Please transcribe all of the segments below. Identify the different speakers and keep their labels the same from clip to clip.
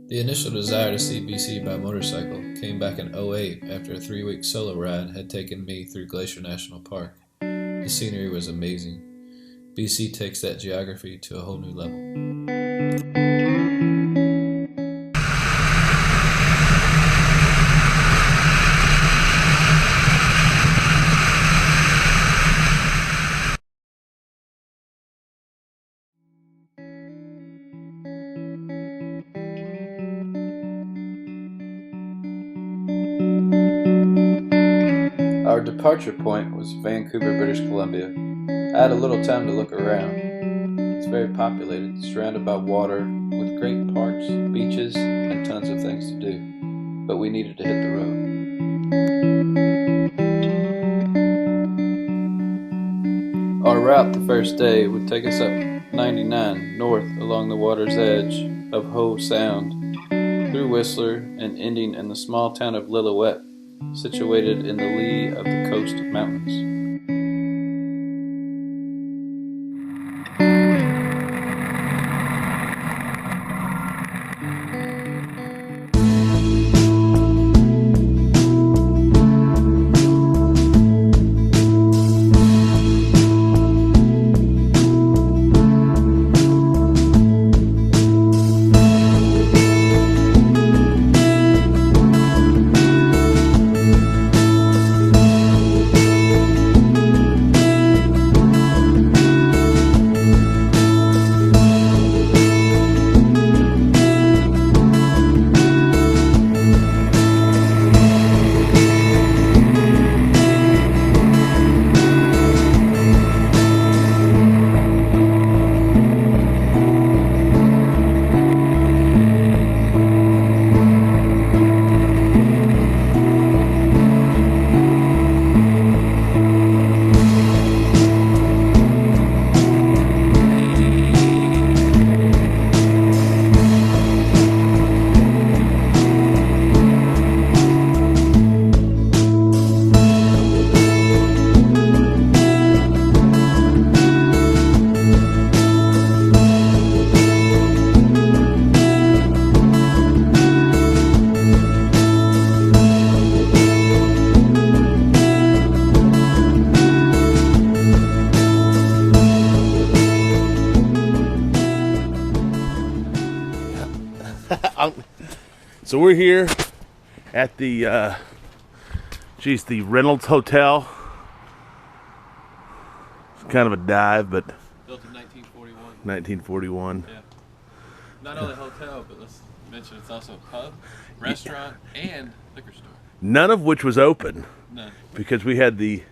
Speaker 1: The initial desire to see BC by motorcycle came back in '08 after a 3-week solo ride had taken me through Glacier National Park. The scenery was amazing. BC takes that geography to a whole new level. Our departure point was Vancouver, British Columbia. I had a little time to look around. It's very populated, surrounded by water, with great parks, beaches, and tons of things to do. But we needed to hit the road. Our route the first day would take us up 99 north along the water's edge of Howe Sound, through Whistler, and ending in the small town of Lillooet, situated in the lee of the coast mountains.
Speaker 2: So we're here at the the Reynolds Hotel. It's kind of a dive, but
Speaker 1: Built in 1941.
Speaker 2: 1941.
Speaker 1: Yeah. Not only a hotel, but let's mention it's also a pub, restaurant, and liquor store.
Speaker 2: None of which was open.
Speaker 1: None.
Speaker 2: Because we had the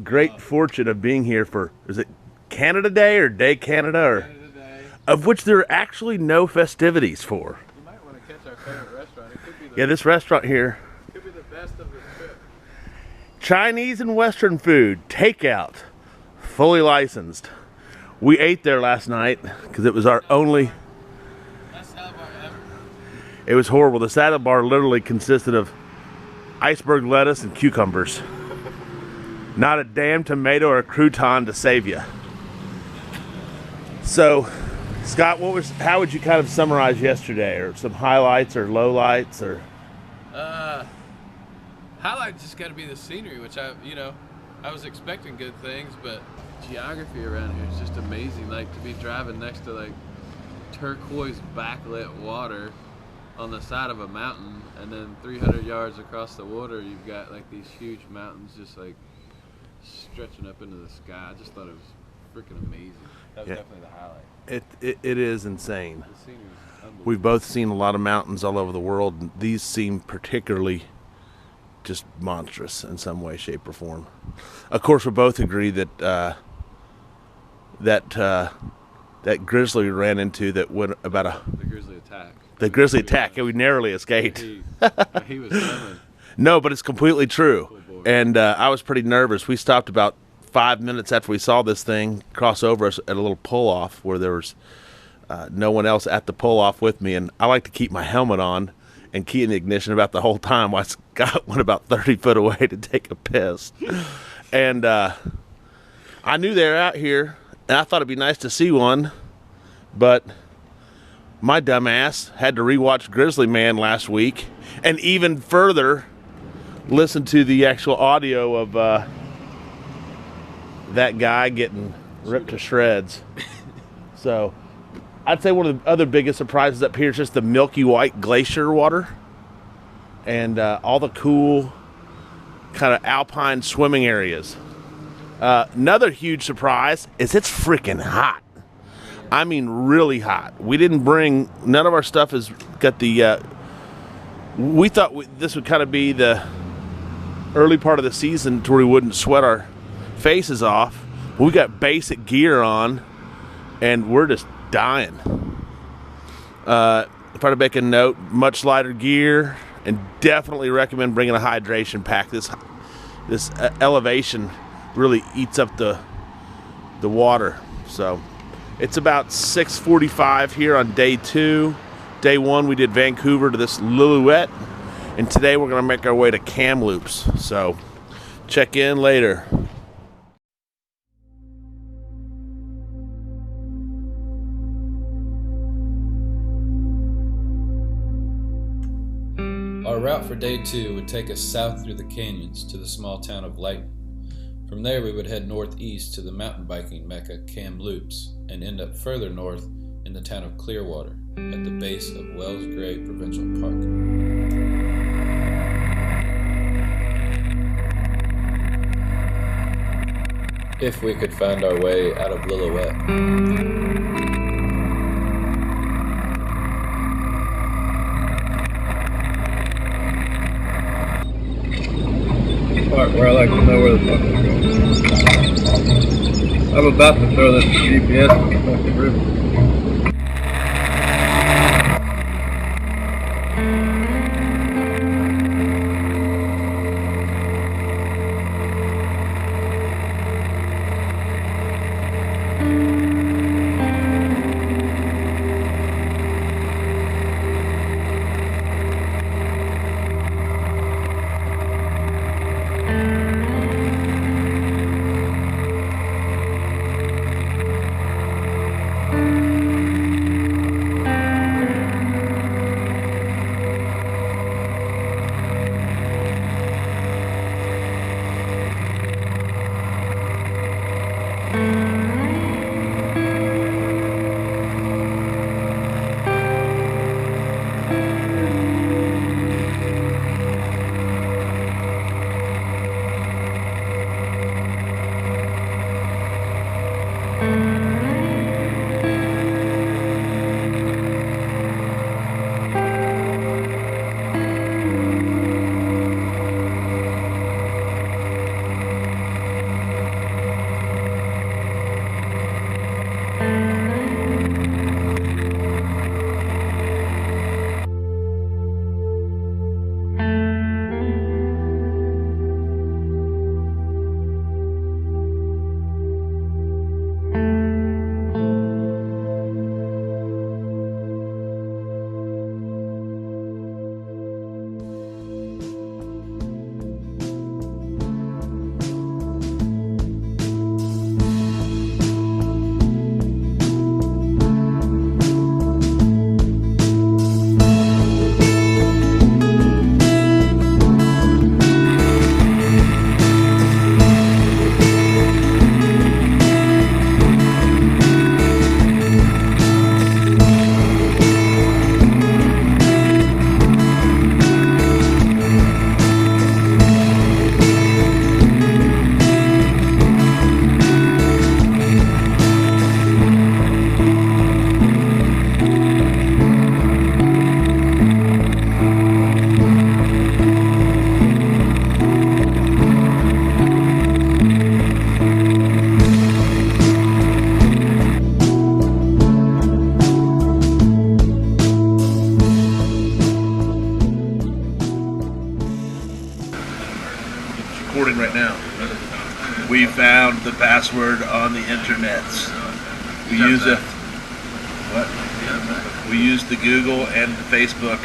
Speaker 2: great fortune of being here for, is it Canada Day or Day Canada, or
Speaker 1: Canada Day.
Speaker 2: Of which there are actually no festivities for.
Speaker 1: You might want to catch our favorite restaurant. It could be the,
Speaker 2: Yeah, this restaurant here,
Speaker 1: could be the best of the trip.
Speaker 2: Chinese and Western food, takeout, fully licensed. We ate there last night because it was our only.
Speaker 1: Best salad bar ever.
Speaker 2: It was horrible. The salad bar literally consisted of iceberg lettuce and cucumbers. Not a damn tomato or a crouton to save you. So, Scott, how would you kind of summarize yesterday, or some highlights or lowlights, or?
Speaker 1: Highlight just got to be the scenery, which I was expecting good things, but geography around here is just amazing. Like, to be driving next to like turquoise backlit water on the side of a mountain, and then 300 yards across the water you've got like these huge mountains just like stretching up into the sky. I just thought it was freaking amazing. That was definitely the highlight.
Speaker 2: It is insane.
Speaker 1: The scenery was unbelievable.
Speaker 2: We've both seen a lot of mountains all over the world, and these seem particularly just monstrous in some way, shape, or form. Of course, we both agree that that grizzly we ran into that went about
Speaker 1: The grizzly attack.
Speaker 2: the grizzly attack, and we narrowly escaped.
Speaker 1: He was swimming.
Speaker 2: No, but it's completely true.
Speaker 1: Full bore.
Speaker 2: And I was pretty nervous. We stopped about 5 minutes after we saw this thing cross over us at a little pull-off where there was no one else at the pull-off with me. And I like to keep my helmet on and key in the ignition about the whole time while Scott went about 30 foot away to take a piss. And I knew they were out here, and I thought it'd be nice to see one, but my dumbass had to rewatch Grizzly Man last week, and even further listen to the actual audio of that guy getting ripped to shreds. So I'd say one of the other biggest surprises up here is just the milky white glacier water and all the cool kind of alpine swimming areas. Another huge surprise is it's freaking hot. I mean, really hot. We didn't bring, none of our stuff has got the, we thought this would kind of be the early part of the season to where we wouldn't sweat our faces off. We got basic gear on and we're just dying. If I were to make a note, much lighter gear, and definitely recommend bringing a hydration pack. This elevation really eats up the water. So it's about 6:45 here on day 2. Day 1 we did Vancouver to this Lillooet, and today we're going to make our way to Kamloops. So check in later.
Speaker 3: Our route for day 2 would take us south through the canyons to the small town of Lighton. From there we would head northeast to the mountain biking mecca Kamloops and end up further north in the town of Clearwater at the base of Wells Gray Provincial Park. If we could find our way out of Lillooet.
Speaker 4: Part where I like to know where the fuck I'm going. I'm about to throw this GPS in the fucking river.
Speaker 2: Recording right now. We found the password on the internets. We use it. What? We used the Google and the Facebook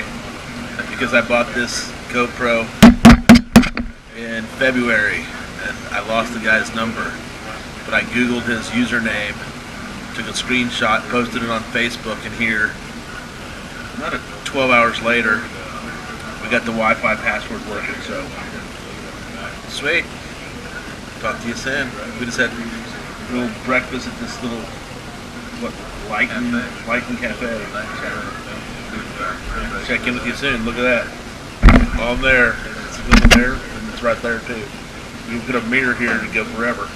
Speaker 2: because I bought this GoPro in February and I lost the guy's number. But I Googled his username, took a screenshot, posted it on Facebook, and here About 12 hours later, we got the Wi-Fi password working, so sweet. Talk to you soon. We just had a little breakfast at this little, Lighten Cafe. Check in with you soon. Look at that. All there. It's in there, and it's right there too. You can put a mirror here and go forever.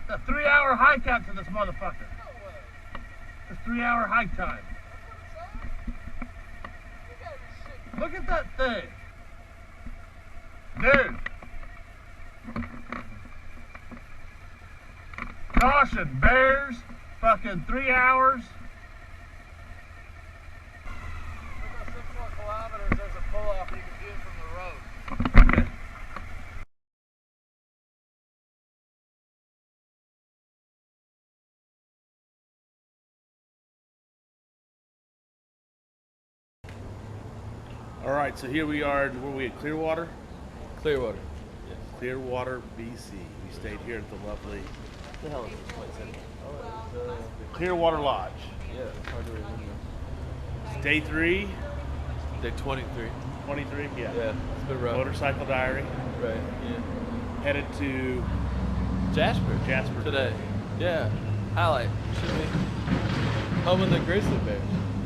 Speaker 5: A 3-hour hike out to this motherfucker. It's 3-hour hike time. Look at that thing. Dude. Caution, bears. Fucking 3 hours.
Speaker 1: For about 6 more kilometers, there's a pull-off you can do from the road.
Speaker 5: Okay.
Speaker 2: All right, so here we are. Were we at Clearwater?
Speaker 1: Clearwater. Yes.
Speaker 2: Clearwater, BC. We stayed here at the lovely
Speaker 1: What the hell is this place in? Oh, it's,
Speaker 2: Clearwater Lodge.
Speaker 1: yeah, it's hard to remember.
Speaker 2: It's day 3,
Speaker 1: Day 23.
Speaker 2: 23. Yeah.
Speaker 1: Yeah, it's been rough.
Speaker 2: Motorcycle diary.
Speaker 1: Right, yeah.
Speaker 2: Headed to
Speaker 1: Jasper today. Yeah, highlight. Should be home of the grizzly bears.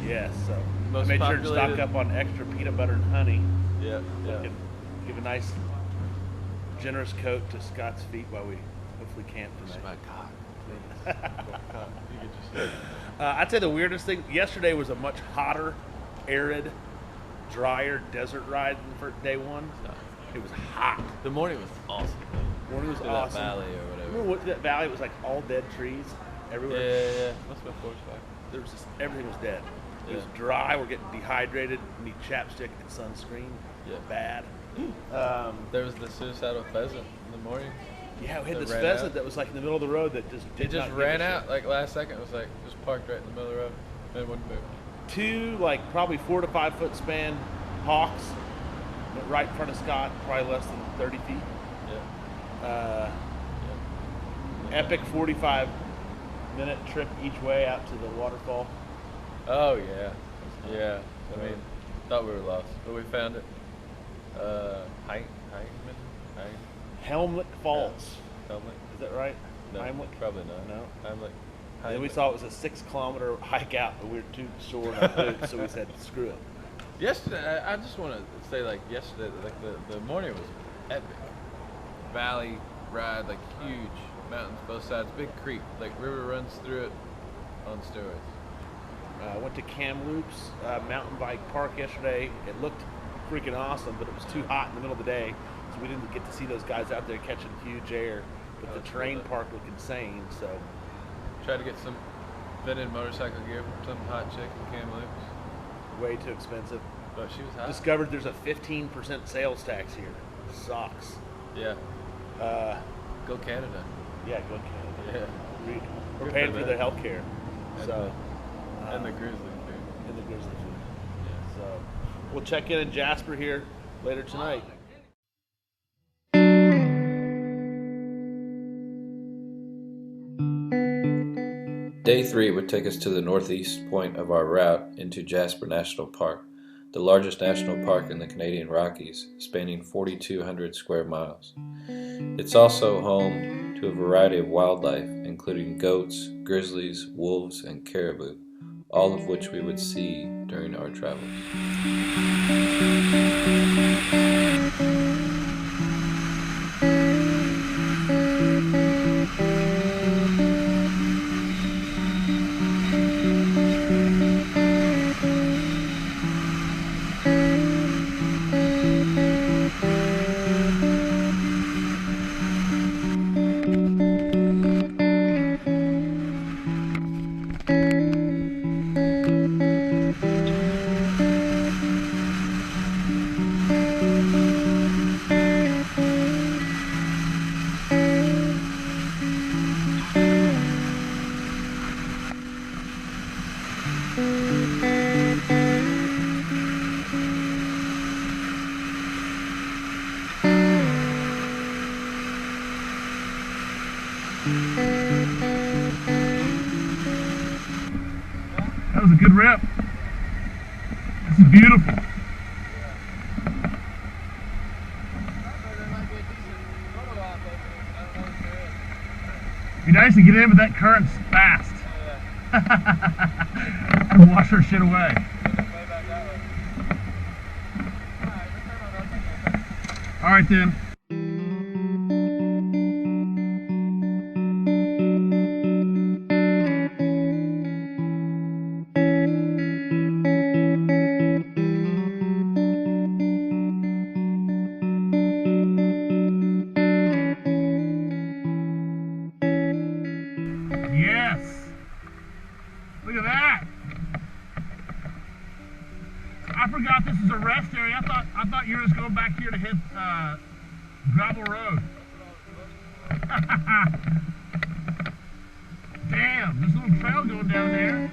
Speaker 2: Yes. So
Speaker 1: Most
Speaker 2: I made sure to stock
Speaker 1: populated-
Speaker 2: up on extra peanut butter and honey.
Speaker 1: Yeah, yeah.
Speaker 2: And give a nice, generous coat to Scott's feet while we hopefully camp
Speaker 1: Just
Speaker 2: tonight.
Speaker 1: my cock, please. My cock. You could just.
Speaker 2: I'd say the weirdest thing, yesterday was a much hotter, arid, drier desert ride than for day 1. It was hot.
Speaker 1: The morning was awesome.
Speaker 2: Morning was
Speaker 1: Through
Speaker 2: awesome.
Speaker 1: that valley or whatever.
Speaker 2: Remember what that valley was like? All dead trees
Speaker 1: Yeah,
Speaker 2: everywhere.
Speaker 1: yeah, yeah. Must have been forest fire.
Speaker 2: There was just everything was dead. It was
Speaker 1: Yeah.
Speaker 2: dry. We're getting dehydrated. Need chapstick and sunscreen.
Speaker 1: Yeah.
Speaker 2: Bad.
Speaker 1: There was the suicidal pheasant in the morning.
Speaker 2: Yeah, we had
Speaker 1: That
Speaker 2: this
Speaker 1: ran
Speaker 2: pheasant
Speaker 1: out.
Speaker 2: that was like in the middle of the road that just
Speaker 1: It
Speaker 2: did
Speaker 1: just
Speaker 2: not give
Speaker 1: ran
Speaker 2: a shit.
Speaker 1: out like last second. It was like just parked right in the middle of the road and wouldn't move.
Speaker 2: 2 like probably 4 to 5 foot span hawks right in front of Scott, probably less than 30 feet.
Speaker 1: Yeah.
Speaker 2: Epic 45-minute trip each way out to the waterfall.
Speaker 1: Oh yeah. Yeah. I mean, thought we were lost, but we found it.
Speaker 2: Helmlet Falls.
Speaker 1: Helmet?
Speaker 2: Is that right?
Speaker 1: No,
Speaker 2: Heimlich?
Speaker 1: probably not.
Speaker 2: No.
Speaker 1: Heimlich.
Speaker 2: Then we saw it was a 6-kilometer hike out, but we were too sore in our boots, so we said, screw it.
Speaker 1: Yesterday, I just want to say, like, yesterday, like, the morning was epic. Valley ride, like, huge mountains both sides, big creek, like, river runs through it on steroids.
Speaker 2: Went to Kamloops mountain bike park yesterday. It looked freaking awesome, but it was too hot in the middle of the day, so we didn't get to see those guys out there catching huge air. But the terrain park looked insane, so.
Speaker 1: Tried to get some vintage motorcycle gear from some hot chick in Kamloops.
Speaker 2: Way too expensive.
Speaker 1: But she was hot.
Speaker 2: Discovered there's a 15% sales tax here. Sucks.
Speaker 1: Yeah. Go Canada.
Speaker 2: Yeah, go Canada.
Speaker 1: Yeah.
Speaker 2: We're
Speaker 1: Good
Speaker 2: paying
Speaker 1: for
Speaker 2: for
Speaker 1: them.
Speaker 2: their health care. So.
Speaker 1: And the grizzly food.
Speaker 2: And the grizzly food. Yeah. So we'll check in Jasper here later tonight.
Speaker 3: Day 3 would take us to the northeast point of our route into Jasper National Park, the largest national park in the Canadian Rockies, spanning 4,200 square miles. It's also home to a variety of wildlife, including goats, grizzlies, wolves, and caribou, all of which we would see during our travels.
Speaker 5: That was a good rip. This is beautiful. Be nice to get in, but that current's fast. And wash our shit away. All right then. Yes. Look at that. I forgot this is a rest area. I thought you were just going back here to hit gravel road. Damn, there's a little trail going down there.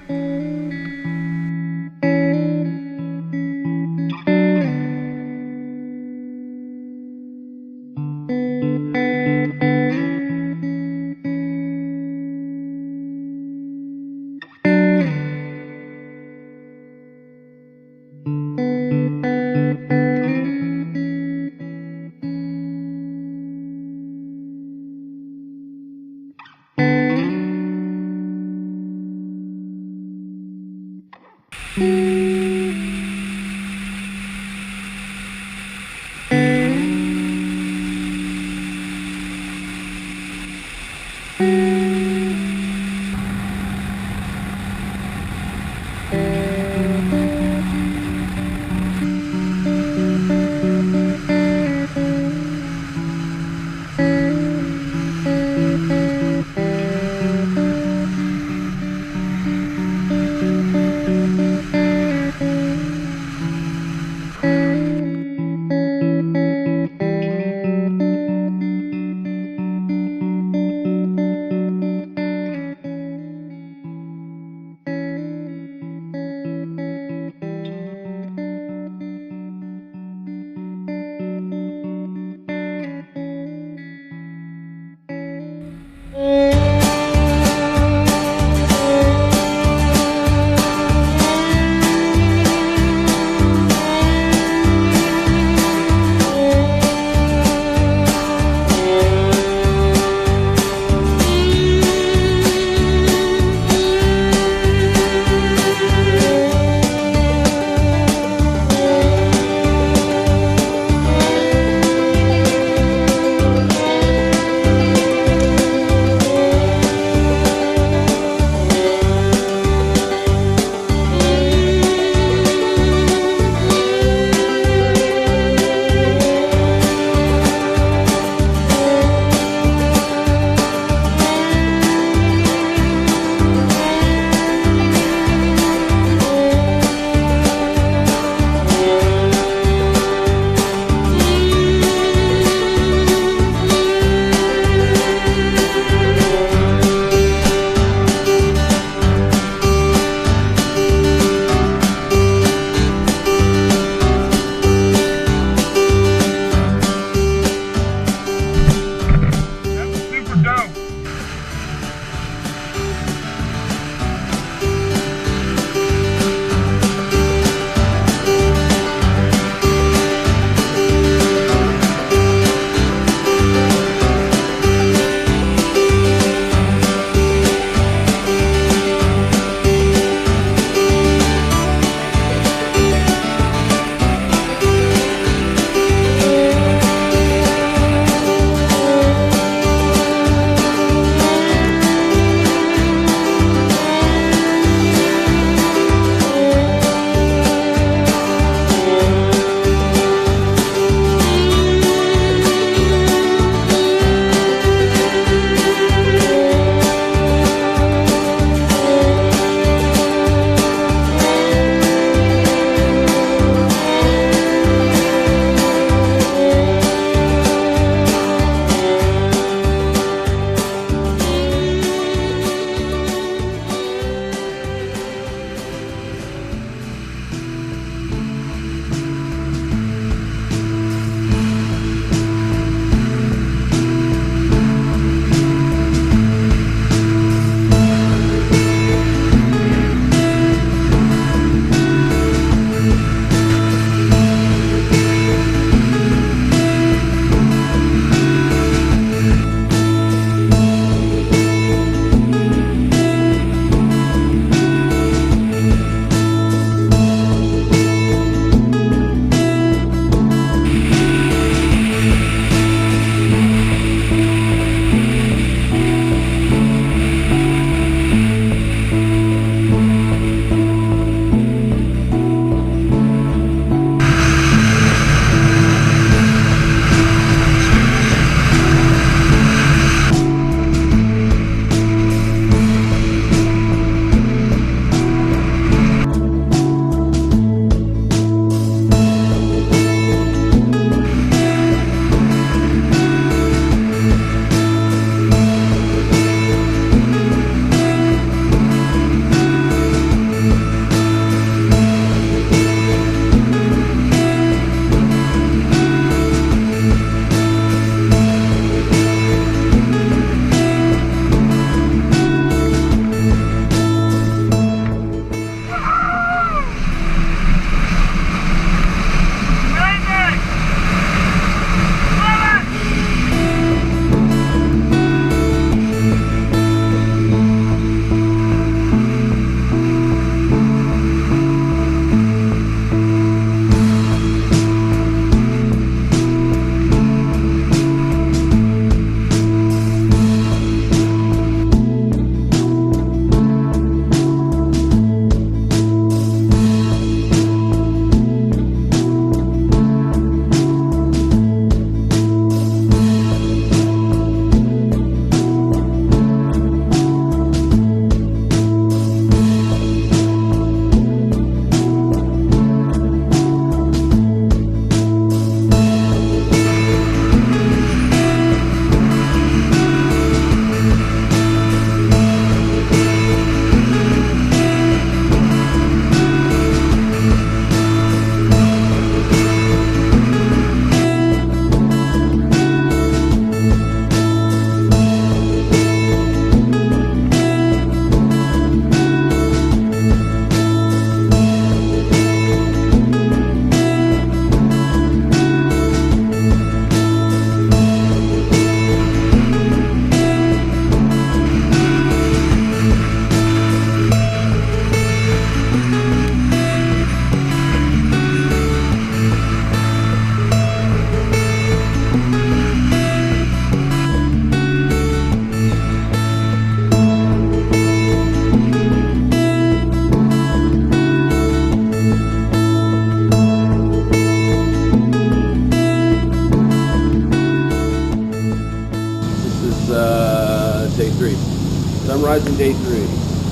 Speaker 2: Rising day 3.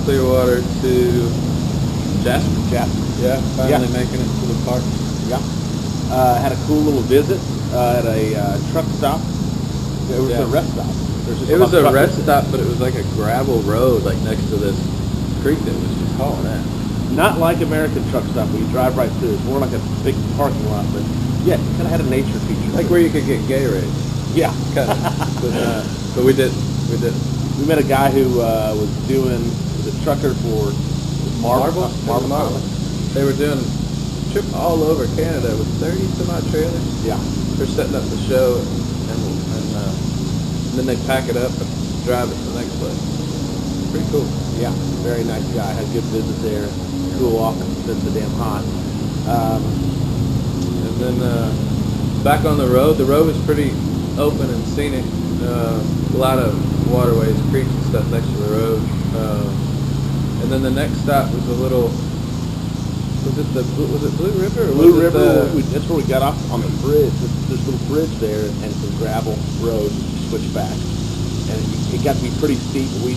Speaker 3: Clearwater to Jasper. Yeah, finally making it to the park.
Speaker 2: Yeah. Had a cool little visit at a truck stop. It was a rest stop.
Speaker 3: It was a rest stop, but it was like a gravel road, like next to this creek that was just hauling in.
Speaker 2: Not like American truck stop where you drive right through. It's more like a big parking lot, but yeah, it kind of had a nature feature.
Speaker 3: Like where you could get Gatorade.
Speaker 2: Yeah.
Speaker 3: Kind of. But we didn't.
Speaker 2: We met a guy who was a trucker for Marvel.
Speaker 3: They were doing a trip all over Canada with 30 some odd trailers.
Speaker 2: Yeah.
Speaker 3: They're setting up the show, and then they pack it up and drive it to the next place. Pretty cool.
Speaker 2: Yeah, very nice guy. Had a good visit there. Cool off since it's so damn hot.
Speaker 3: And then back on the road. The road was pretty open and scenic. A lot of waterways, creeks and stuff next to the road. And then the next stop was a little. Was it Blue River? Or
Speaker 2: Blue River. That's where we got off on the bridge. There's a little bridge there and some gravel road. Switch back, and it got to be pretty steep. We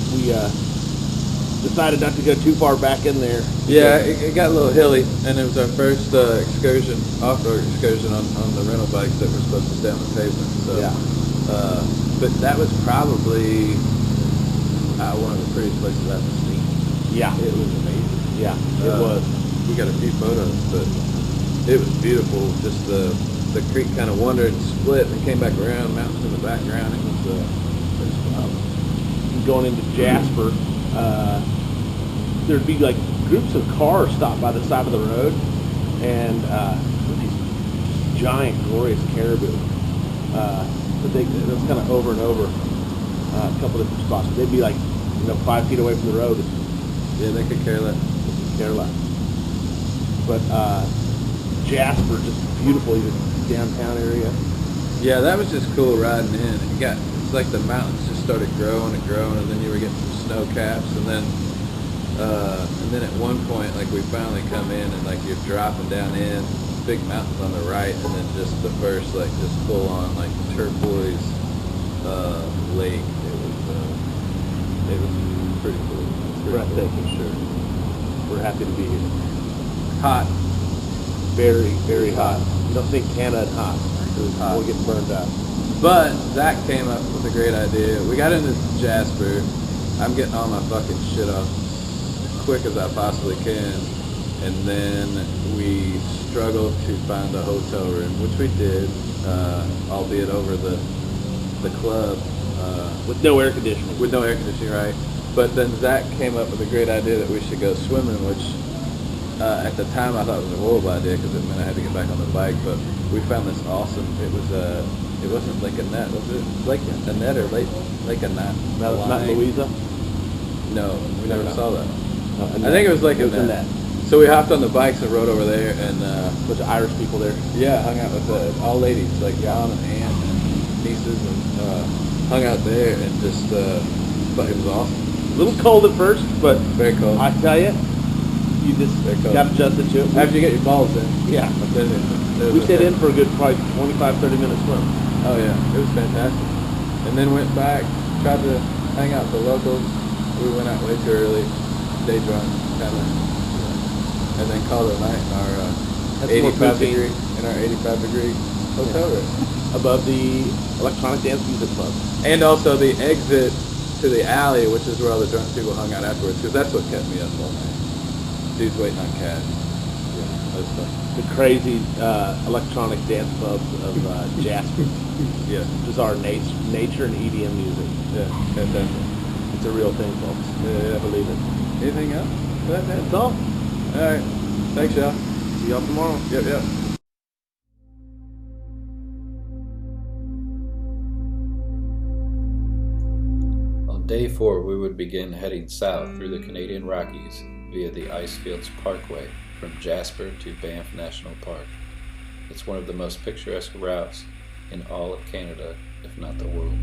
Speaker 2: decided not to go too far back in there.
Speaker 3: Yeah, it got a little hilly, and it was our first excursion, off-road excursion on the rental bikes that were supposed to stay on the pavement. So,
Speaker 2: yeah.
Speaker 3: But that was probably one of the prettiest places I've ever seen.
Speaker 2: Yeah,
Speaker 3: it was amazing.
Speaker 2: Yeah, it was.
Speaker 3: We got a few photos, but it was beautiful. Just the creek kind of wandered and split and came back around, mountains in the background. It was
Speaker 2: going into Jasper. There'd be like groups of cars stopped by the side of the road, and with these giant, glorious caribou. But it was kind of over and over a couple of different spots. They'd be like 5 feet away from the road.
Speaker 3: Yeah, they could care less.
Speaker 2: But Jasper, just beautiful, even downtown area.
Speaker 3: Yeah, that was just cool riding in. It's like the mountains just started growing and growing, and then you were getting some snow caps, and then at one point, like we finally come in, and like you're dropping down in big mountains on the right, and then just the first like just full on like turquoise lake. It was pretty cool.
Speaker 2: Breathtaking.
Speaker 3: Cool, sure.
Speaker 2: We're happy to be here.
Speaker 3: Hot.
Speaker 2: Very, very hot. You don't think Canada hot.
Speaker 3: It was hot.
Speaker 2: We'll get burned out.
Speaker 3: But Zach came up with a great idea. We got into Jasper. I'm getting all my fucking shit off as quick as I possibly can. And then we struggled to find a hotel room, which we did, albeit over the club.
Speaker 2: With no air conditioning.
Speaker 3: With no air conditioning, right. But then Zach came up with a great idea that we should go swimming, which at the time I thought it was a horrible idea because it meant I had to get back on the bike. But we found this awesome. It wasn't Lake a Net, was it? Lake a Net or Lake a Net?
Speaker 2: Not Louisa?
Speaker 3: No, we never saw that.
Speaker 2: I
Speaker 3: think it was Lake a Net. So we hopped on the bikes and rode over there, and a
Speaker 2: bunch of Irish people there.
Speaker 3: Yeah, hung out with all ladies, like Jan and Ann and nieces, and hung out there, and just but it was awesome.
Speaker 2: A little cold at first, but
Speaker 3: very cold.
Speaker 2: I tell you, you just got adjusted to it.
Speaker 3: After you get your balls in.
Speaker 2: Yeah. We stayed in for a good probably 25-30 minute swim.
Speaker 3: Oh yeah, it was fantastic. And then went back, tried to hang out with the locals. We went out way too early, day drunk, kind of, and then called it a night in our 85 degree hotel room
Speaker 2: above the electronic dance music club,
Speaker 3: and also the exit to the alley, which is where all the drunk people hung out afterwards, because that's what kept me up all night. Dudes waiting on cash.
Speaker 2: The crazy electronic dance clubs of Jasper.
Speaker 3: Yeah.
Speaker 2: Just our nature and EDM music.
Speaker 3: Yeah, fantastic.
Speaker 2: It's a real thing, folks.
Speaker 3: Yeah, I believe it. Anything else?
Speaker 2: That's all.
Speaker 3: All right. Thanks, y'all.
Speaker 2: See y'all tomorrow.
Speaker 3: Yep. On day 4, we would begin heading south through the Canadian Rockies via the Icefields Parkway from Jasper to Banff National Park. It's one of the most picturesque routes in all of Canada, if not the world.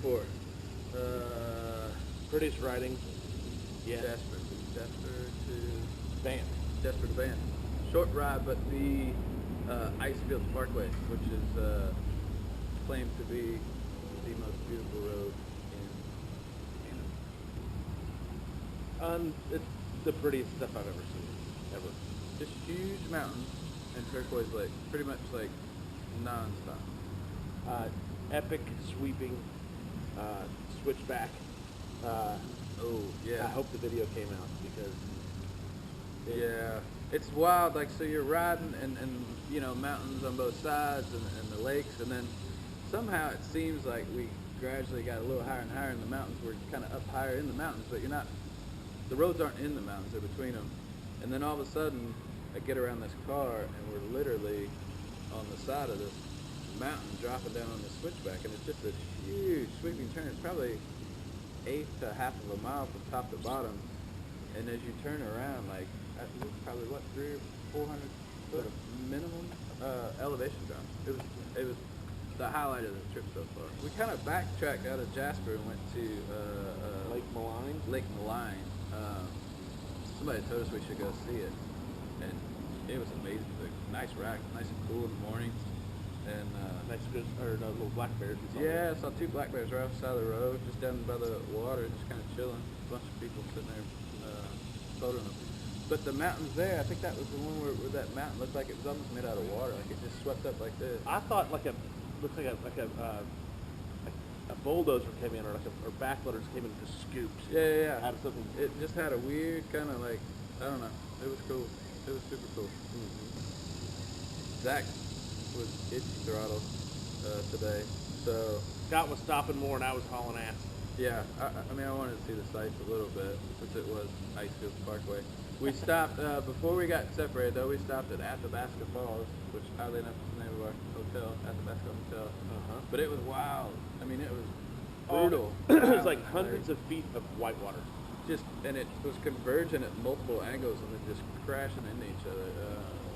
Speaker 6: for?
Speaker 7: Prettiest riding. Yeah.
Speaker 6: Jasper to
Speaker 7: Van.
Speaker 6: Jasper to Van. Short ride, but the Icefields Parkway, which is claimed to be the most beautiful road in Canada.
Speaker 7: It's the prettiest stuff I've ever seen, ever.
Speaker 6: Just huge mountains and turquoise lake, pretty much like non-stop.
Speaker 7: Epic sweeping switchback.
Speaker 6: Oh yeah.
Speaker 7: I hope the video came out because
Speaker 6: yeah, it's wild. Like, so you're riding and you know, mountains on both sides and the lakes, and then somehow it seems like we gradually got a little higher and higher in the mountains. We're kind of up higher in the mountains, but you're not. The roads aren't in the mountains; they're between them. And then all of a sudden, I get around this car, and we're literally on the side of this mountain, dropping down on the switchback, and it's just a huge sweeping turn. It's probably 1/8 to half of a mile from top to bottom. And as you turn around, like, it's probably what, 300 or 400 foot of minimum elevation drop. It was the highlight of the trip so far. We kind of backtracked out of Jasper and went to Lake Malign. Somebody told us we should go see it, and it was amazing. Like, nice rack, nice and cool in the morning, and
Speaker 7: little black bears.
Speaker 6: yeah, I saw 2 black bears right off the side of the road, just down by the water, just kind of chilling. A bunch of people sitting there photoing them. But the mountains there, I think that was the one where that mountain looked like it was almost made out of water, like it just swept up like this.
Speaker 7: I thought looked like a bulldozer came in, or backloaders came in and just scooped.
Speaker 6: Yeah.
Speaker 7: Out of something.
Speaker 6: It just had a weird kind of like, I don't know. It was cool. It was super cool. Zach was itchy throttle today, so
Speaker 7: Scott was stopping more, and I was hauling ass.
Speaker 6: yeah. I mean, I wanted to see the sights a little bit, since it was Icefields Parkway. We stopped before we got separated, though. We stopped at Athabasca Falls, which oddly enough is the name of our hotel, Athabasca Hotel. But it was wild. I mean, it was brutal.
Speaker 7: It was like hundreds of feet of whitewater.
Speaker 6: And it was converging at multiple angles and then just crashing into each other.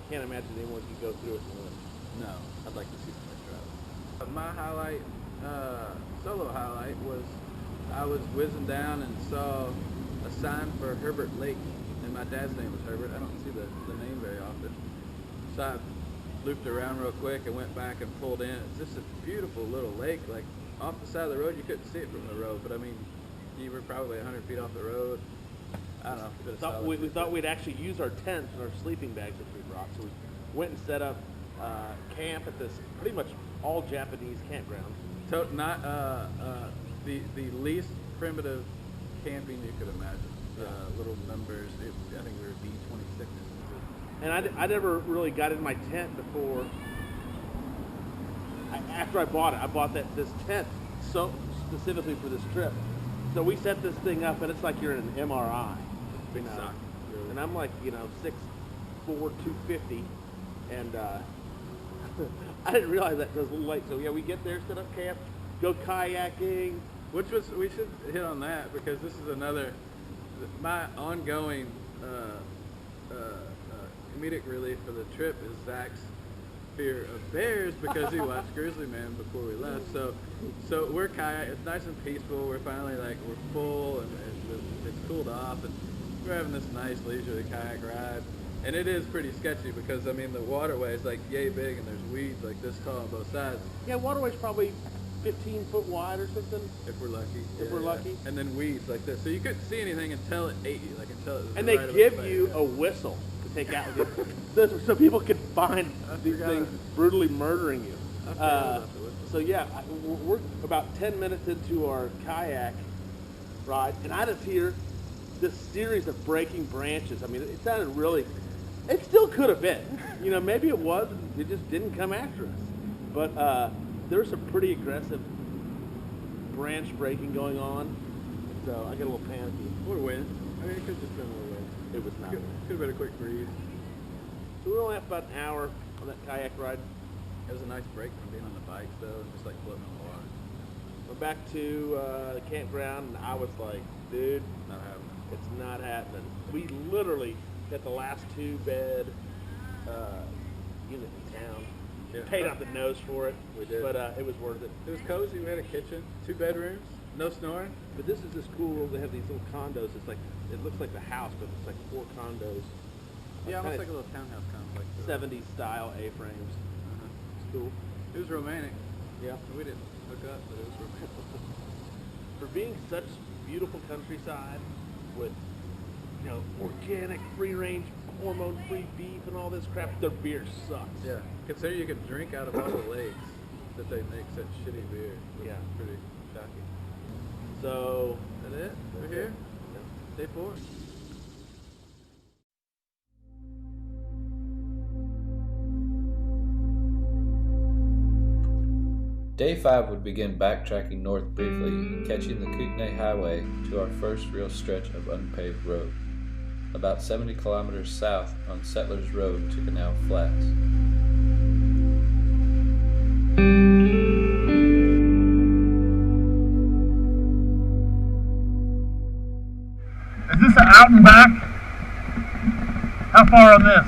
Speaker 7: Can't imagine anyone could go through it and live.
Speaker 6: No, I'd like to see somebody drive. My highlight, solo highlight, was I was whizzing down and saw a sign for Herbert Lake, and my dad's name was Herbert. I don't see the name very often. So I looped around real quick and went back and pulled in. It's just a beautiful little lake. Like, off the side of the road, you couldn't see it from the road, but I mean, you were probably 100 feet off the road. I don't know.
Speaker 7: We thought we'd actually use our tents and our sleeping bags that we brought, so we went and set up camp at this pretty much all Japanese campground.
Speaker 6: Not the least primitive camping you could imagine. Little numbers. I think we were B26.
Speaker 7: And I never really got in my tent before. After I bought it, I bought this tent so specifically for this trip. So we set this thing up, and it's like you're in an MRI.
Speaker 6: Big sock.
Speaker 7: And I'm like, 6'4", 250, and I didn't realize that it was a little late. So yeah, we get there, set up camp, go kayaking.
Speaker 6: We should hit on that, because this is my ongoing comedic relief for the trip is Zach's fear of bears, because he watched Grizzly Man before we left. So we're kayak. It's nice and peaceful. We're finally we're full, and it's cooled off, and we're having this nice leisurely kayak ride. And it is pretty sketchy, because I mean the waterway is like yay big, and there's weeds like this tall on both sides.
Speaker 7: Yeah, waterway's probably 15 foot wide or something.
Speaker 6: If we're lucky.
Speaker 7: If we're lucky.
Speaker 6: And then weeds like this, so you couldn't see anything until it ate you, until it was.
Speaker 7: And they
Speaker 6: right
Speaker 7: give you a whistle to take out with you, so people could find these things brutally murdering you. So yeah, we're about 10 minutes into our kayak ride, and I just hear this series of breaking branches. I mean, it sounded really. It still could have been. Maybe it was. It just didn't come after us. But there was some pretty aggressive branch breaking going on. So I get a little panicky.
Speaker 6: Or wind. I mean, it could have just been a little wind.
Speaker 7: It was not.
Speaker 6: Could have been a quick breeze.
Speaker 7: So we only have about an hour on that kayak ride.
Speaker 6: It was a nice break from being on the bikes, though, just like floating on the water.
Speaker 7: We're back to the campground, and I was like, dude,
Speaker 6: Not happening.
Speaker 7: it's not happening. We literally got the last 2-bed unit in town, paid out the nose for it.
Speaker 6: We did.
Speaker 7: But it was worth it.
Speaker 6: It was cozy. We had a kitchen, 2 bedrooms, no snoring.
Speaker 7: But this is this cool. They have these little condos. It's like it looks like the house, but it's like 4 condos.
Speaker 6: Yeah, almost
Speaker 7: kinda
Speaker 6: like a little townhouse complex.
Speaker 7: 70s style A-frames. It's cool.
Speaker 6: It was romantic.
Speaker 7: Yeah.
Speaker 6: We didn't hook up, but it was romantic.
Speaker 7: For being such beautiful countryside with, you know, organic, free-range, hormone-free beef and all this crap, their beer sucks.
Speaker 6: Yeah. Consider you could drink out of all the lakes that they make such shitty beer.
Speaker 7: Yeah.
Speaker 6: Pretty shocking.
Speaker 7: So,
Speaker 6: Is that it? We're here? Day 4.
Speaker 3: Day 5 would begin backtracking north briefly and catching the Kootenay Highway to our first real stretch of unpaved road, about 70 kilometers south on Settlers Road to Canal Flats.
Speaker 5: Is this an out and back? How far on this?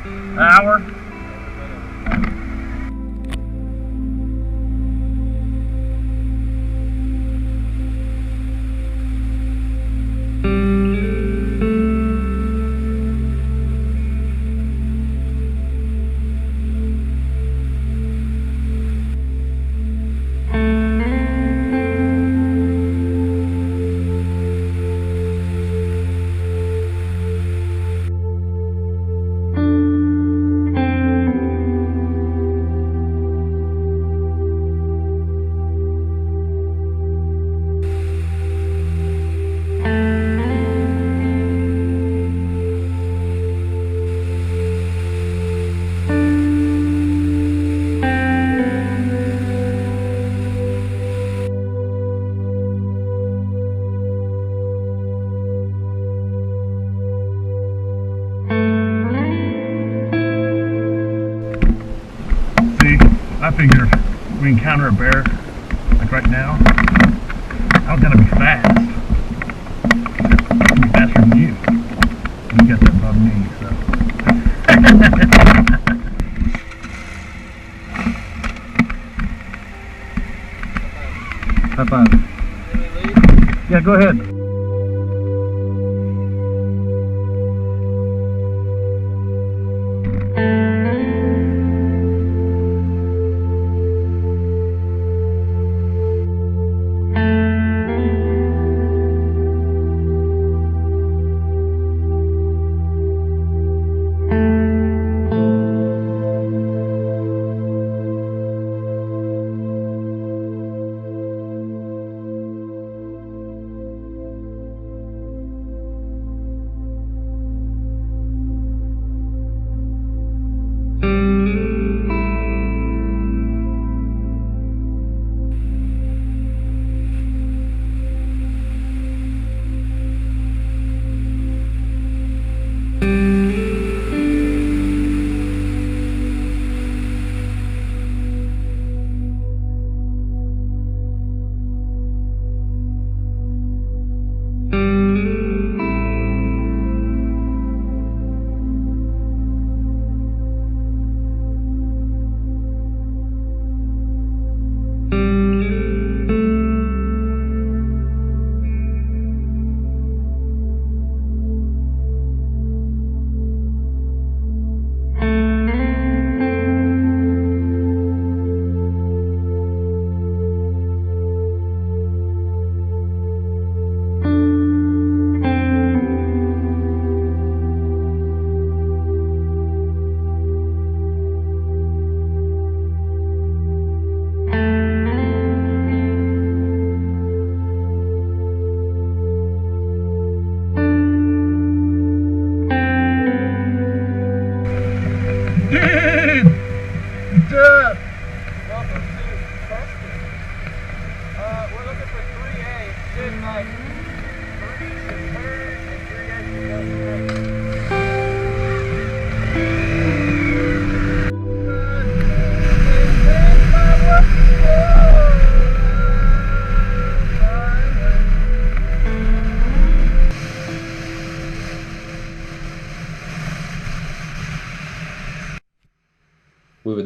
Speaker 5: An hour? I figure if we encounter a bear, like right now, I'm gonna be fast. I'm faster than you. You got that above me, so. High five. Yeah, go ahead.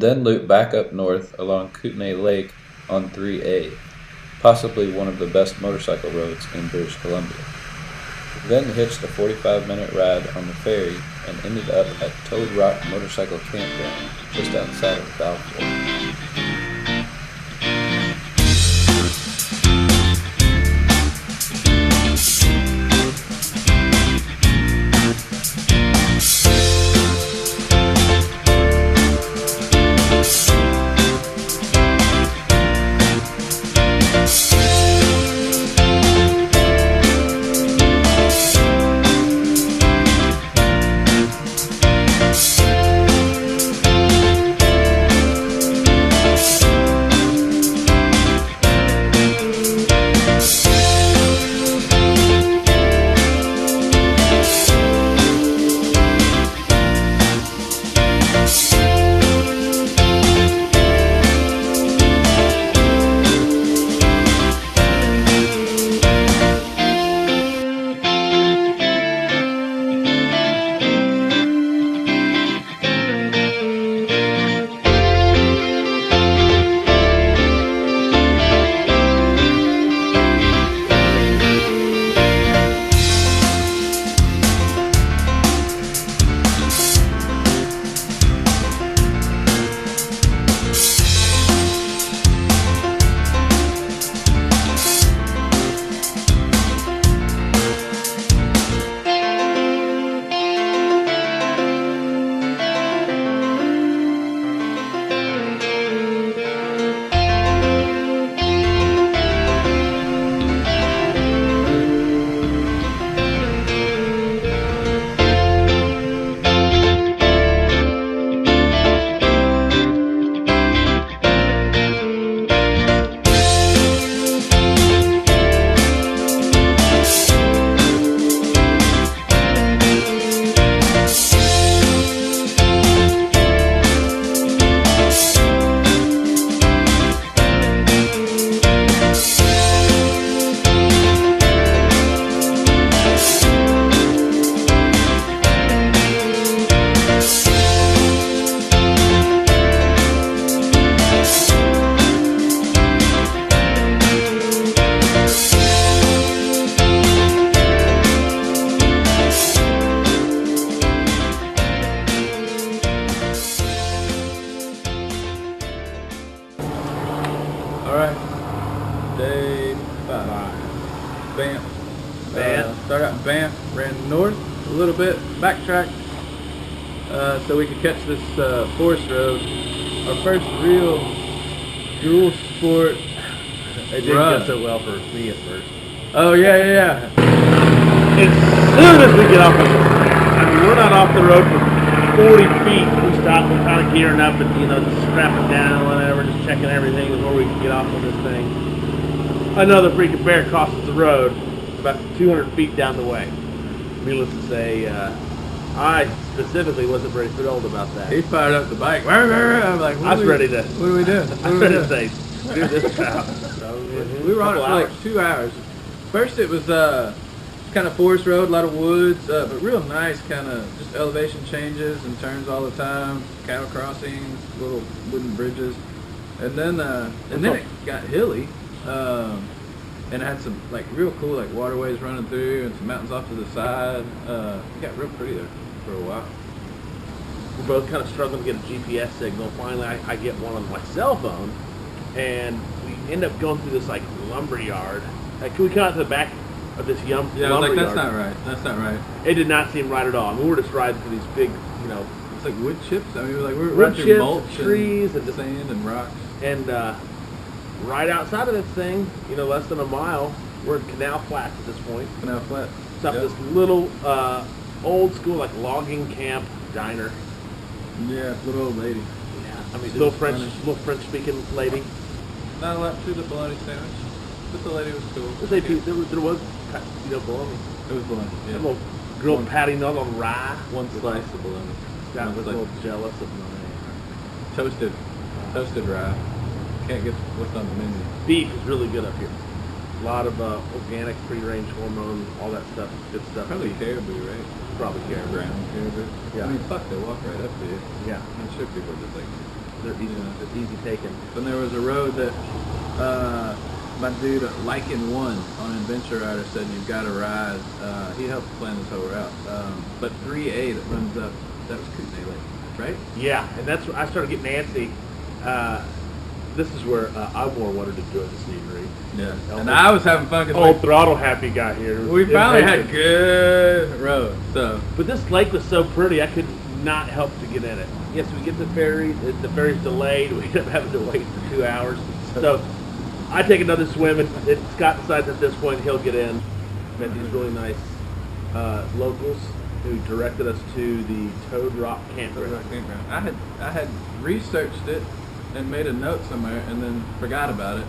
Speaker 3: then loop back up north along Kootenay Lake on 3A, possibly one of the best motorcycle roads in British Columbia. Then hitched a 45-minute ride on the ferry and ended up at Toad Rock Motorcycle Campground just outside of Balfour.
Speaker 6: Day 5. Banff. Started out in Banff, ran north a little bit, backtracked, so we could catch this forest road. Our first real dual sport.
Speaker 7: It didn't go so well for me at first.
Speaker 6: Oh yeah.
Speaker 7: As soon as we get off the road, I mean, we're not off the road for 40 feet. We stop, we're kind of gearing up and, just strapping down, whatever, just checking everything before we can get off on this thing. Another freaking bear crosses the road about 200 feet down the way. Needless to say, I specifically wasn't very thrilled about that.
Speaker 6: He fired up the bike. I'm like,
Speaker 7: I was ready to.
Speaker 6: What do we do?
Speaker 7: I was ready to say, do this out.
Speaker 6: We were on it for like 2 hours. First it was kind of forest road, a lot of woods, but real nice, kind of just elevation changes and turns all the time, cattle crossings, little wooden bridges, and then it got hilly, and it had some like real cool like waterways running through and some mountains off to the side. It got real pretty there for a while.
Speaker 7: We're both kind of struggling to get a GPS signal. Finally, I get one on my cell phone, and we end up going through this like lumber yard. Like, can we come out to the back of this lumber
Speaker 6: I was like,
Speaker 7: yard?
Speaker 6: That's not right.
Speaker 7: It did not seem right at all. I mean, we were just riding through these big,
Speaker 6: It's like wood chips. I mean, we're
Speaker 7: wood
Speaker 6: through
Speaker 7: chips,
Speaker 6: mulch
Speaker 7: trees,
Speaker 6: and sand and rocks.
Speaker 7: And right outside of this thing, less than a mile, we're in Canal Flats at this point.
Speaker 6: Canal Flat.
Speaker 7: It's this little old school like logging camp diner.
Speaker 6: Yeah, little old lady.
Speaker 7: Yeah, I mean,
Speaker 6: She
Speaker 7: little
Speaker 6: was funny.
Speaker 7: French speaking lady.
Speaker 6: Not a lot to the bologna sandwich, but the lady was cool.
Speaker 7: There was bologna.
Speaker 6: It was bologna.
Speaker 7: A
Speaker 6: Yeah.
Speaker 7: little grilled patty nut on rye.
Speaker 6: One slice of bologna.
Speaker 7: I
Speaker 6: One
Speaker 7: was a
Speaker 6: slice.
Speaker 7: little jealous of my
Speaker 6: Toasted rye. Can't get what's on the menu.
Speaker 7: beef is really good up here. A lot of organic, free-range hormone, all that stuff, good stuff.
Speaker 6: Probably caribou, right?
Speaker 7: Probably caribou.
Speaker 6: Ground caribou.
Speaker 7: Yeah.
Speaker 6: I mean, fuck, they walk right up to you.
Speaker 7: Yeah.
Speaker 6: I'm sure people are just like they're easy taken. And there was a road that my dude Lycan One on Adventure Rider said you've got to ride. He helped plan this whole route. But 3A that runs up, that was Kootenai Lake, right?
Speaker 7: Yeah, and that's where I started getting antsy. This is where I more wanted to enjoy the scenery.
Speaker 6: Yeah, and I was having fun because
Speaker 7: old throttle happy got here.
Speaker 6: We finally had good roads. So,
Speaker 7: but this lake was so pretty, I could not help to get in it. Yes, we get the ferry. The ferry's delayed. We end up having to wait for 2 hours. So I take another swim, and Scott decides at this point he'll get in. Met these really nice locals who directed us to the Toad Rock Campground.
Speaker 6: I had researched it and made a note somewhere, and then forgot about it.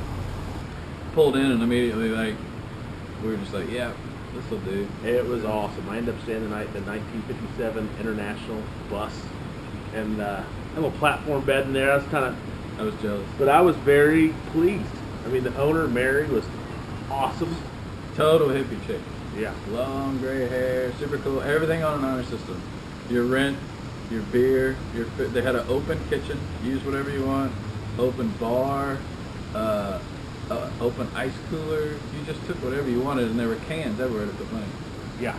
Speaker 6: Pulled in and immediately we were just like, yeah, this will do.
Speaker 7: It was awesome. I ended up staying the night in the 1957 International bus, and a little platform bed in there. I
Speaker 6: was jealous,
Speaker 7: but I was very pleased. I mean, the owner, Mary, was awesome.
Speaker 6: Total hippie chick.
Speaker 7: Yeah.
Speaker 6: Long gray hair, super cool. Everything on an honor system. Your rent, your beer, they had an open kitchen. Use whatever you want. Open bar, open ice cooler. You just took whatever you wanted, and there were cans everywhere to put money.
Speaker 7: Yeah.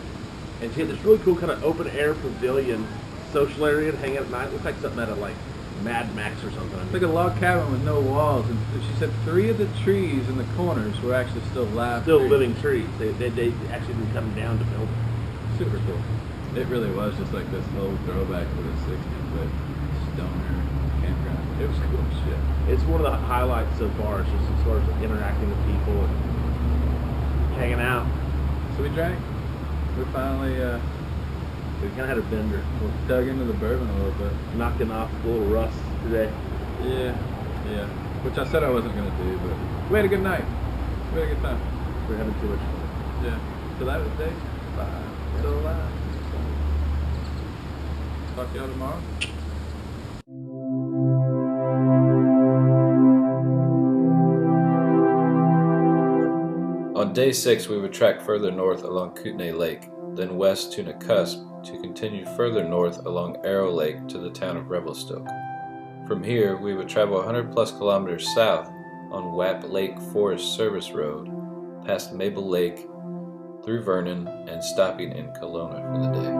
Speaker 7: And she had this really cool kind of open air pavilion, social area to hang out at night. It looked like something out of like Mad Max or something.
Speaker 6: It's like a log cabin with no walls, and she said 3 of the trees in the corners were actually still live.
Speaker 7: Still living trees. They actually didn't cut them down to build them.
Speaker 6: Super cool. It really was just like this old throwback to the 60s, but stoner campground. It was cool shit.
Speaker 7: It's one of the highlights so far. It's just as far as interacting with people and hanging out.
Speaker 6: So we drank. We finally,
Speaker 7: we kind of had a bender.
Speaker 6: We dug into the bourbon a little bit.
Speaker 7: Knocking off a little rust today.
Speaker 6: Yeah. Which I said I wasn't going to do, but we had a good night. We had a good time.
Speaker 7: We're having too much fun.
Speaker 6: Yeah. So that was day 5. Still alive. Talk to y'all tomorrow.
Speaker 3: On day 6, we would track further north along Kootenai Lake, then west to Nakusp to continue further north along Arrow Lake to the town of Revelstoke. From here, we would travel 100 plus kilometers south on Wap Lake Forest Service Road, past Maple Lake, through Vernon, and stopping in Kelowna for the day.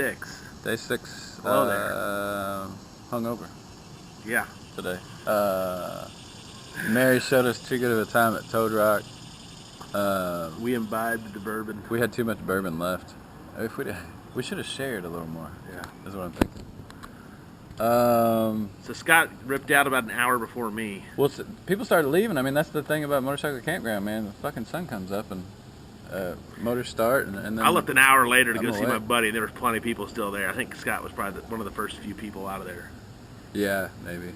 Speaker 6: 6.
Speaker 8: Day 6.
Speaker 6: Hello there.
Speaker 8: Hungover
Speaker 6: Yeah.
Speaker 8: today. Mary showed us too good of a time at Toad Rock.
Speaker 6: We imbibed the bourbon.
Speaker 8: We had too much bourbon left. If we should have shared a little more.
Speaker 6: Yeah.
Speaker 8: That's what I'm thinking.
Speaker 7: So Scott ripped out about an hour before me.
Speaker 8: Well, people started leaving. I mean, that's the thing about Motorcycle Campground, man. The fucking sun comes up and motors start, and then
Speaker 7: I left an hour later to
Speaker 8: I'm
Speaker 7: go see
Speaker 8: away.
Speaker 7: my buddy. There was plenty of people still there. I think Scott was probably one of the first few people out of there.
Speaker 8: Yeah, maybe.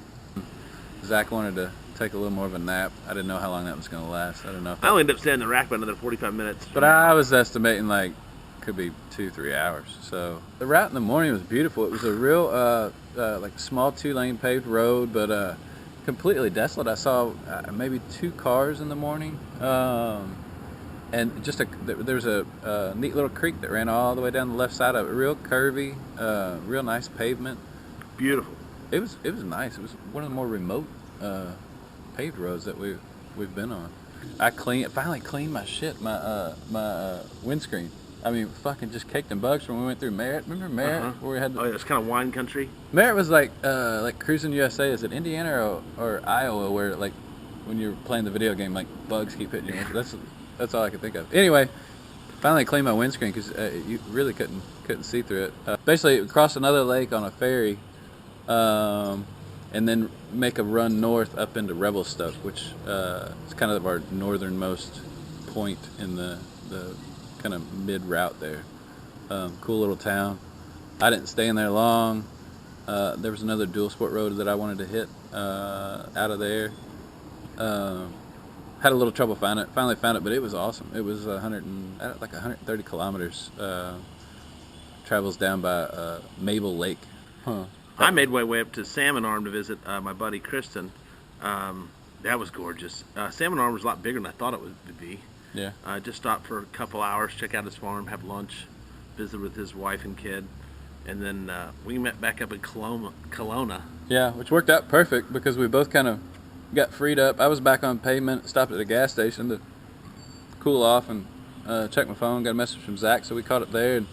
Speaker 8: Zach wanted to take a little more of a nap. I didn't know how long that was going to last. I didn't know.
Speaker 7: I only ended up staying in the rack about another 45 minutes.
Speaker 8: But I was estimating like could be 2-3 hours. So the route in the morning was beautiful. It was a real like small 2-lane paved road, but completely desolate. I saw maybe 2 cars in the morning, and just there's a neat little creek that ran all the way down the left side of it. Real curvy, real nice pavement.
Speaker 7: Beautiful.
Speaker 8: It was nice. It was one of the more remote paved roads that we've been on. I finally cleaned my shit, my windscreen. I mean, fucking just caked in bugs from when we went through Merritt. Remember Merritt, where we had?
Speaker 7: Oh, yeah, it's kind of wine country.
Speaker 8: Merritt was like Cruising USA. Is it Indiana or Iowa, where like when you're playing the video game, like bugs keep hitting you? That's all I could think of. Anyway, finally cleaned my windscreen because you really couldn't see through it. Basically, cross another lake on a ferry, and then make a run north up into Revelstoke, which is kind of our northernmost point in the kind of mid route there. Cool little town. I didn't stay in there long. There was another dual sport road that I wanted to hit out of there. Had a little trouble finding it. Finally found it, but it was awesome. It was 130 kilometers. Travels down by Mabel Lake. Huh.
Speaker 7: I made my way up to Salmon Arm to visit my buddy Kristen. That was gorgeous. Salmon Arm was a lot bigger than I thought it would be.
Speaker 8: Yeah.
Speaker 7: Just stopped for a couple hours, check out his farm, have lunch, visit with his wife and kid, and then we met back up in Kelowna.
Speaker 8: Yeah, which worked out perfect because we both kind of got freed up. I was back on pavement, stopped at a gas station to cool off and check my phone, got a message from Zach, so we caught up there, and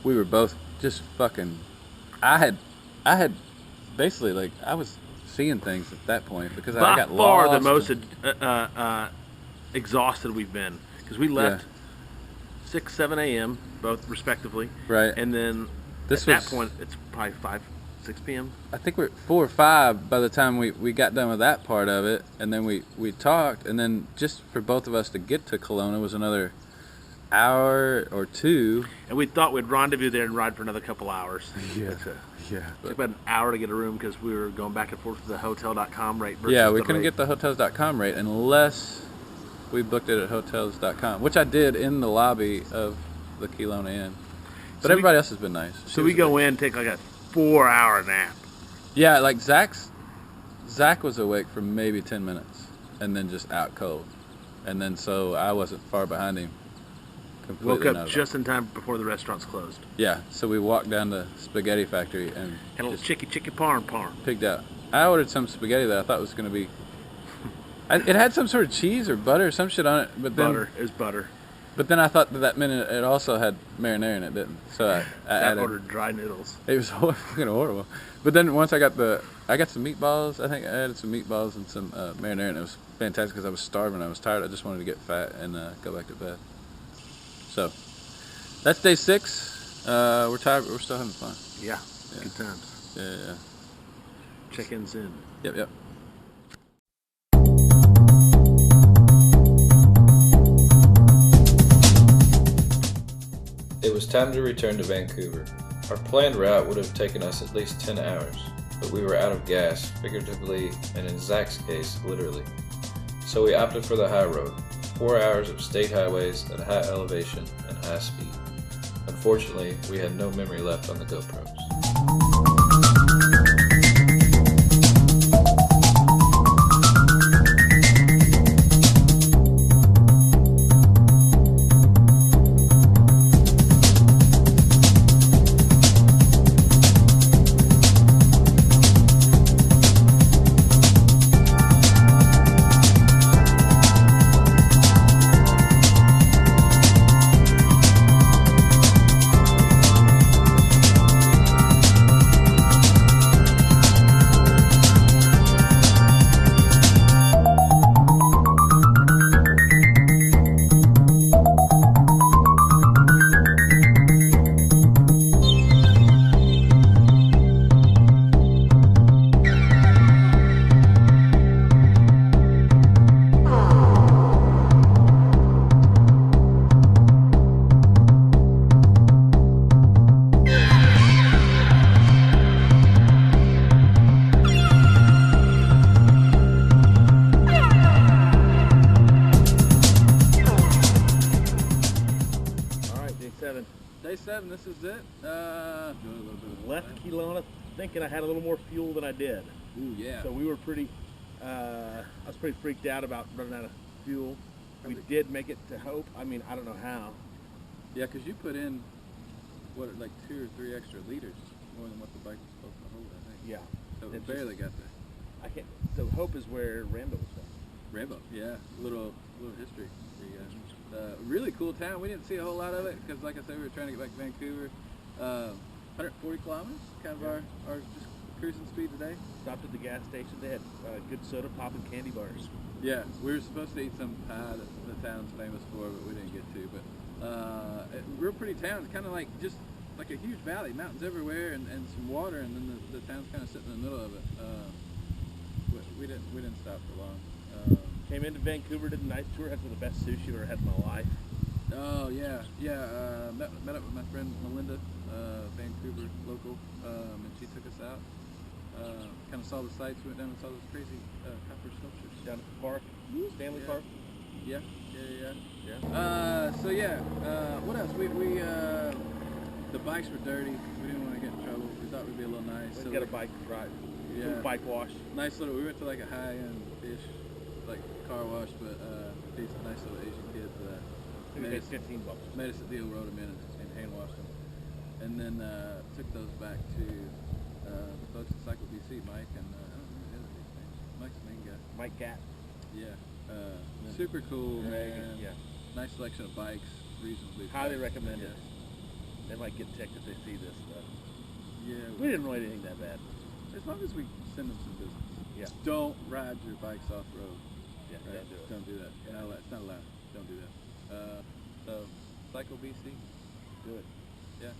Speaker 8: we were both just fucking... I had basically, like, I was seeing things at that point because I got lost.
Speaker 7: By far the most exhausted we've been, because we left 6, 7 a.m. both respectively.
Speaker 8: Right.
Speaker 7: And then at that point, it's probably 5, 6 p.m.
Speaker 8: I think we're 4 or 5 by the time we got done with that part of it, and then we talked, and then just for both of us to get to Kelowna was another hour or 2.
Speaker 7: And we thought we'd rendezvous there and ride for another couple hours.
Speaker 8: Yeah.
Speaker 7: It took about an hour to get a room because we were going back and forth with the hotel.com rate versus
Speaker 8: Yeah, we
Speaker 7: the
Speaker 8: couldn't
Speaker 7: rate.
Speaker 8: get the hotels.com rate unless we booked it at hotels.com, which I did in the lobby of the Kelowna Inn. But everybody else has been nice.
Speaker 7: So we go in, take like a 4-hour nap.
Speaker 8: Yeah, like Zach was awake for maybe 10 minutes and then just out cold. And then so I wasn't far behind him. Completely
Speaker 7: Woke up just in time before the restaurants closed.
Speaker 8: Yeah, so we walked down to Spaghetti Factory and
Speaker 7: Had a little chicky parm.
Speaker 8: pigged out. I ordered some spaghetti that I thought was going to be... it had some sort of cheese or butter or some shit on it. But then,
Speaker 7: Butter. It was butter.
Speaker 8: But then I thought that meant it also had marinara in it, didn't? So I added...
Speaker 7: ordered dry noodles.
Speaker 8: It was fucking horrible. But then once I got some meatballs. I think I added some meatballs and some marinara, and it was fantastic because I was starving. I was tired. I just wanted to get fat and go back to bed. So that's day 6. We're tired, but we're still having fun.
Speaker 7: Yeah. Good times.
Speaker 8: Yeah.
Speaker 7: Check-ins in.
Speaker 8: Yep.
Speaker 3: It was time to return to Vancouver. Our planned route would have taken us at least 10 hours, but we were out of gas, figuratively, and in Zach's case, literally. So we opted for the high road, 4 hours of state highways at high elevation and high speed. Unfortunately, we had no memory left on the GoPros. this is it. Doing a little bit of
Speaker 7: Left Kelowna thinking I had a little more fuel than I did.
Speaker 3: Ooh, yeah.
Speaker 7: So we were pretty, I was pretty freaked out about running out of fuel. We did make it to Hope. I mean, I don't know how.
Speaker 3: Yeah, because you put in, what, like 2 or 3 extra liters more than what the bike was supposed to hold, I think.
Speaker 7: Yeah.
Speaker 3: So
Speaker 7: It
Speaker 3: it barely
Speaker 7: just-
Speaker 3: got there.
Speaker 7: I can't. So Hope is where Rambo was from.
Speaker 3: Rambo, yeah. Little history for you guys. Really cool town. We didn't see a whole lot of it because, like I said, we were trying to get back to Vancouver. 140 kilometers, kind of our just cruising speed today.
Speaker 7: Stopped at the gas station. They had good soda pop and candy bars.
Speaker 3: Yeah, we were supposed to eat some pie that the town's famous for, but we didn't get to. But real pretty town. It's kind of like just like a huge valley, mountains everywhere, and some water, and then the town's kind of sitting in the middle of it. We didn't stop for long.
Speaker 7: Came into Vancouver, did a nice tour, had some of the best sushi I've ever had in my life.
Speaker 3: Oh yeah. Met up with my friend Melinda, Vancouver local, and she took us out. Kind of saw the sights. We went down and saw those crazy copper sculptures
Speaker 7: Down at the park, Stanley Park.
Speaker 3: Yeah.
Speaker 7: Yeah.
Speaker 3: What else? We the bikes were dirty. We didn't want to get in trouble. We thought we'd be a little nice.
Speaker 7: We got a bike ride.
Speaker 3: Yeah.
Speaker 7: Bike wash.
Speaker 3: Nice little. We went to like a high-end-ish, like car wash, but decent, nice little Asian kids.
Speaker 7: We paid $15.
Speaker 3: Made us a deal, wrote them in, and hand washed them, and then took those back to the folks at Cycle BC, Mike, and I don't remember the other dude's name. Mike's the main guy.
Speaker 7: Mike Gatt.
Speaker 3: Yeah. Super cool, man.
Speaker 7: Yeah.
Speaker 3: Nice selection of bikes, reasonably.
Speaker 7: Highly
Speaker 3: priced,
Speaker 7: recommend it.
Speaker 3: yes.
Speaker 7: They might get ticked if they see this stuff.
Speaker 3: Yeah.
Speaker 7: We didn't really do anything that bad.
Speaker 3: As long as we send them some business.
Speaker 7: Yeah.
Speaker 3: Don't ride your bikes off road.
Speaker 7: Yeah,
Speaker 3: Right?
Speaker 7: don't do it.
Speaker 3: Don't do that.
Speaker 7: Yeah.
Speaker 3: No, it's not allowed. Don't do that. So, Cycle BC.
Speaker 7: Do it.
Speaker 3: Yeah.